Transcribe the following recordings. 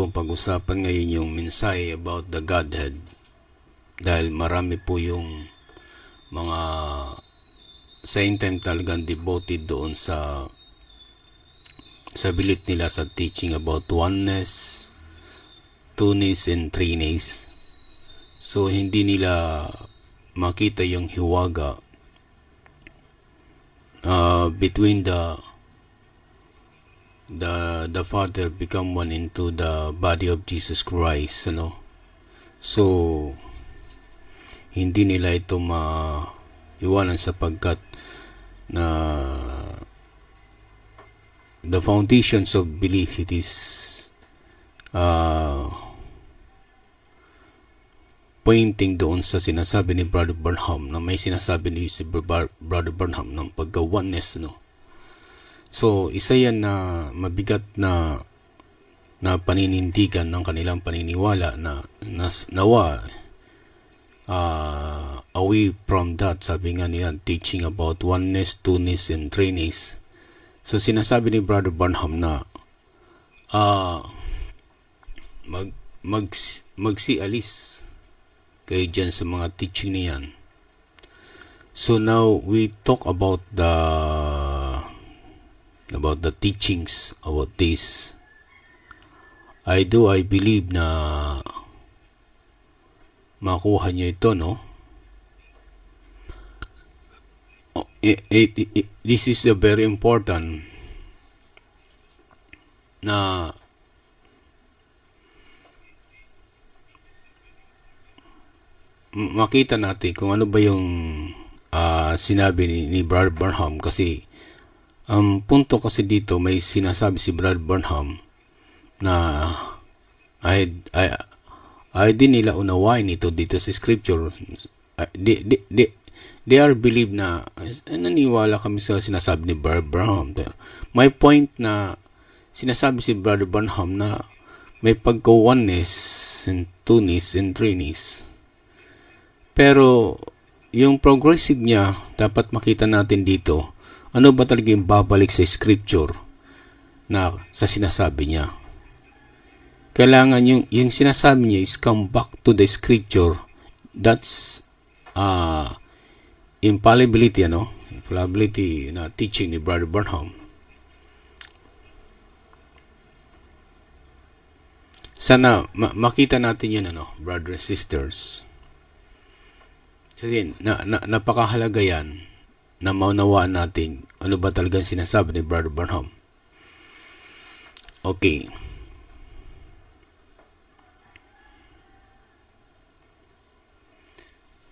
pong pag-usapan ngayon yung mensahe about the Godhead. Dahil marami po yung mga same time talagang devoted doon sa belief nila sa teaching about oneness, two-ness, and three-ness. So, hindi nila makita yung hiwaga between the Father become one into the body of Jesus Christ, So, hindi nila ito maiwanan sapagkat na the foundations of belief, it is pointing doon sa sinasabi ni Brother Branham, na may sinasabi ni si Brother Branham ng pagka-oneness, So, isa yan na mabigat na paninindigan ng kanilang paniniwala na nawa away from that. Sabi nga nila, teaching about oneness, two-ness, and three-ness. So, sinasabi ni Brother Branham na magsialis kayo dyan sa mga teaching niyan. So, now we talk about the teachings about this. I believe na makuha nyo ito, This is a very important na makita natin kung ano ba yung sinabi ni Brother Branham, kasi ang punto kasi dito, may sinasabi si Brother Branham na ay di nila unawain ito dito sa scripture. They are believe na naniwala kami sa sinasabi ni Brother Branham. May point na sinasabi si Brother Branham na may pagka-oneness and two-ness and three-ness. Pero yung progressive niya, dapat makita natin dito, ano ba talaga yung babalik sa scripture na sa sinasabi niya. Kailangan yung sinasabi niya is come back to the scripture. That's infallibility, infallibility na teaching ni Brother Branham. Sana makita natin yun, brothers and sisters. Kasi napakahalaga yan na maunawaan natin ano ba talagang sinasabi ni Brother Branham. Okay.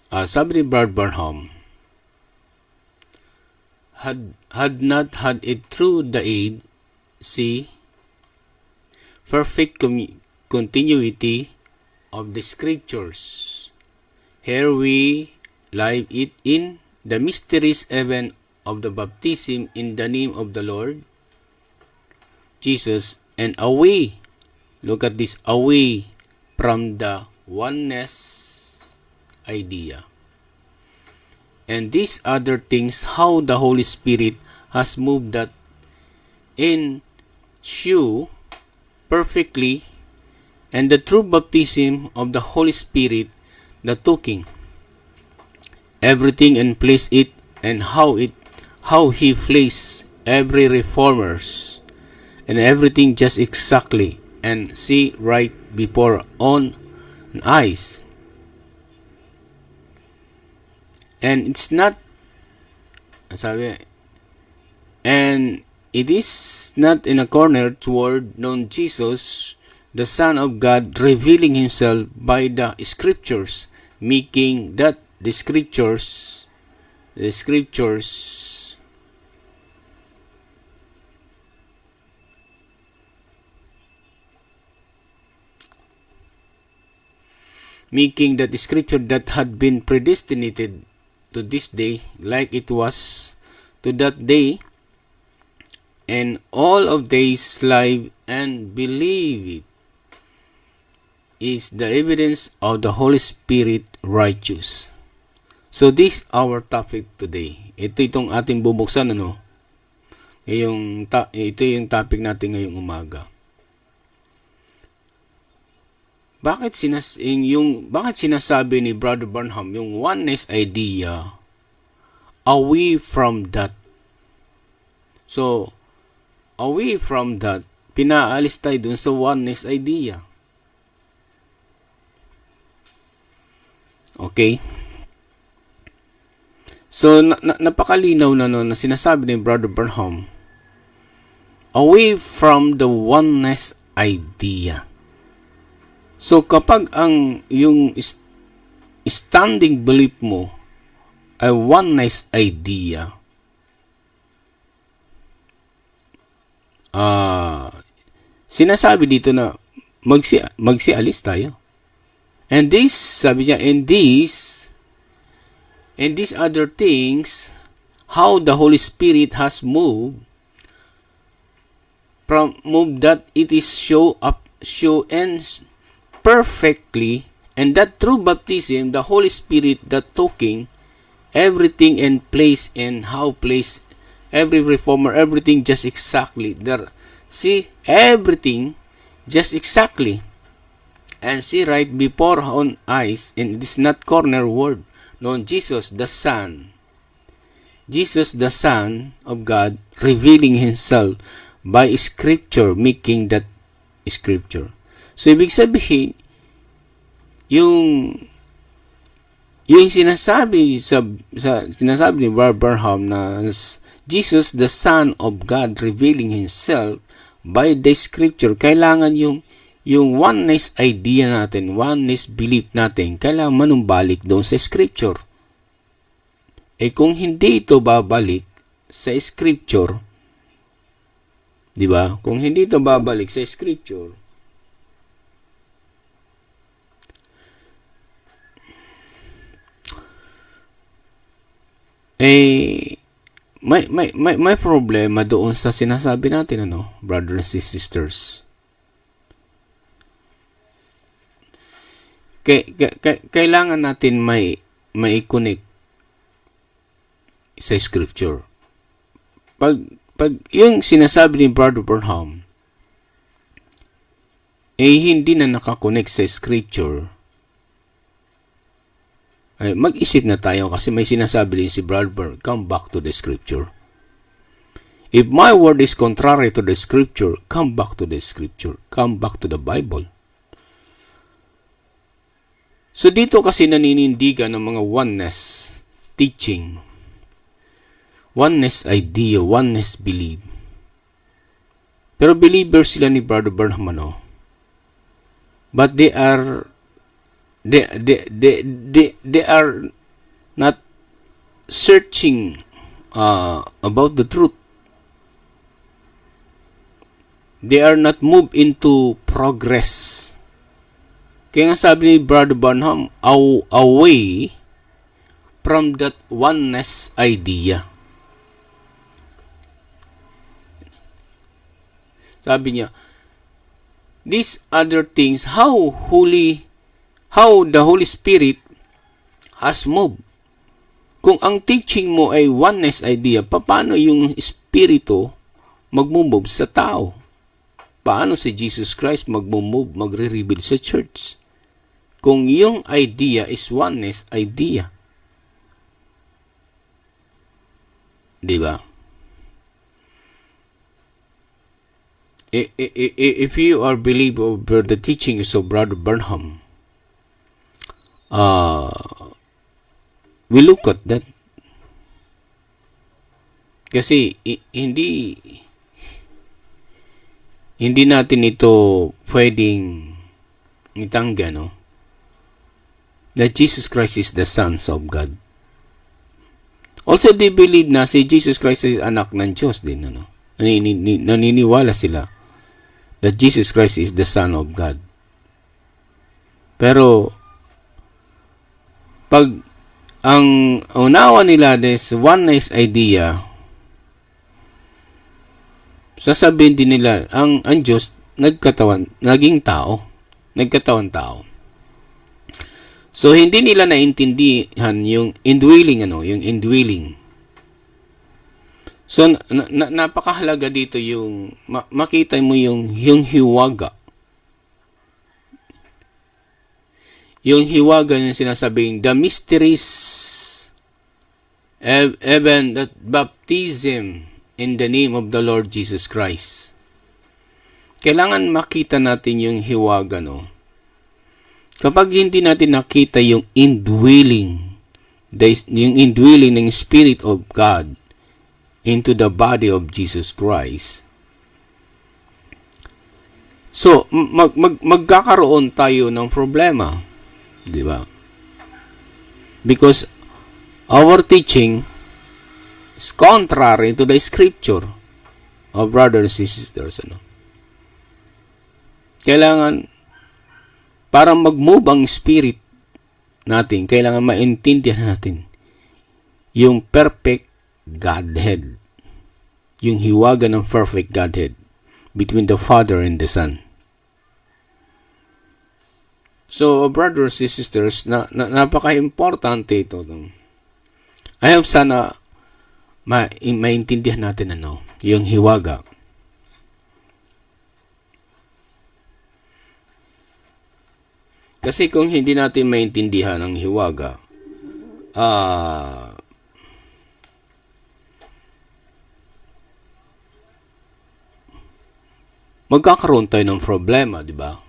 Sabi ni Brother Branham, had not had it through the aid, see, perfect continuity of the scriptures. Here we live it in the mysteries even of the baptism in the name of the Lord Jesus, and away, look at this, away from the oneness idea. And these other things, how the Holy Spirit has moved that in you perfectly, and the true baptism of the Holy Spirit, the talking, everything and place it, and how he placed every reformers and everything just exactly, and see right before on eyes. And it's not, and it is not in a corner toward known Jesus, the Son of God, revealing himself by the scriptures, making that the scriptures making that the scripture that had been predestinated to this day, like it was to that day, and all of days live and believe it, is the evidence of the Holy Spirit righteous. So this our topic today. Ito itong ating bubuksan, ito yung topic natin ngayong umaga. bakit sinasabi ni Brother Branham yung oneness idea away from that? So, away from that, pinaalis tayo dun sa oneness idea. Okay? So, napakalinaw na no, na sinasabi ni Brother Branham, away from the oneness idea. So, kapag yung standing belief mo ay oneness idea, sinasabi dito na magsialis tayo. And this, sabi niya, and these other things, how the Holy Spirit has moved that it is show ends perfectly, and that through baptism, the Holy Spirit that talking everything in place and how place every reformer, everything just exactly there. See, everything just exactly. And see right before on eyes, and it is not corner word. No, Jesus the Son of God, revealing Himself by Scripture, making that Scripture. So, ibig sabihin, yung sinasabi ni Branham na Jesus, the Son of God, revealing Himself by the Scripture, kailangan yung oneness idea natin, oneness belief natin, kailangan manumbalik doon sa Scripture. Kung hindi ito babalik sa Scripture, di ba? Kung hindi ito babalik sa Scripture, may problema doon sa sinasabi natin, brothers and sisters. Kailangan natin may connect sa Scripture. Pag yung sinasabi ni Brother Branham hindi na nakakonect sa Scripture, mag-isip na tayo, kasi may sinasabi din si Brother, come back to the Scripture. If my word is contrary to the Scripture, come back to the Scripture. Come back to the Bible. So dito kasi naninindigan ng mga oneness teaching, oneness idea, oneness belief. Pero believers sila ni Brother Branham, but they are not searching about the truth. They are not moved into progress. Kaya nga sabi ni Brother Branham, away from that oneness idea. Sabi niya, these other things, how the Holy Spirit has moved. Kung ang teaching mo ay oneness idea, paano yung Espiritu magmumove sa tao? Paano si Jesus Christ magmumove, magre-reveal sa church? Kung yung idea is oneness idea. Diba? If you are believer of the teachings of Brother Branham, we look at that. Kasi hindi natin ito pwedeng itangga, that Jesus Christ is the Son of God. Also, they believe na si Jesus Christ is anak ng Diyos din, naniniwala sila that Jesus Christ is the Son of God. Pero pag ang unawa nila is oneness idea, sasabihin din nila ang Diyos naging tao. So hindi nila naintindihan yung indwelling, yung indwelling. So napakahalaga dito yung makita mo yung hiwaga. yung hiwaga yung sinasabing the mysteries, even that baptism in the name of the Lord Jesus Christ. Kailangan makita natin yung hiwaga, no? Kapag hindi natin nakita yung indwelling ng Spirit of God into the body of Jesus Christ, so, magkakaroon tayo ng problema. Di ba? Because our teaching is contrary to the scripture of brothers and sisters. Ano? Kailangan, para mag-move ang spirit natin, kailangan maintindihan natin yung perfect Godhead. Yung hiwaga ng perfect Godhead between the Father and the Son. So, brothers and sisters, napaka-importante ito. I hope sana maintindihan natin yung hiwaga. Kasi kung hindi natin maintindihan ang hiwaga, magkakaroon tayo ng problema, di ba?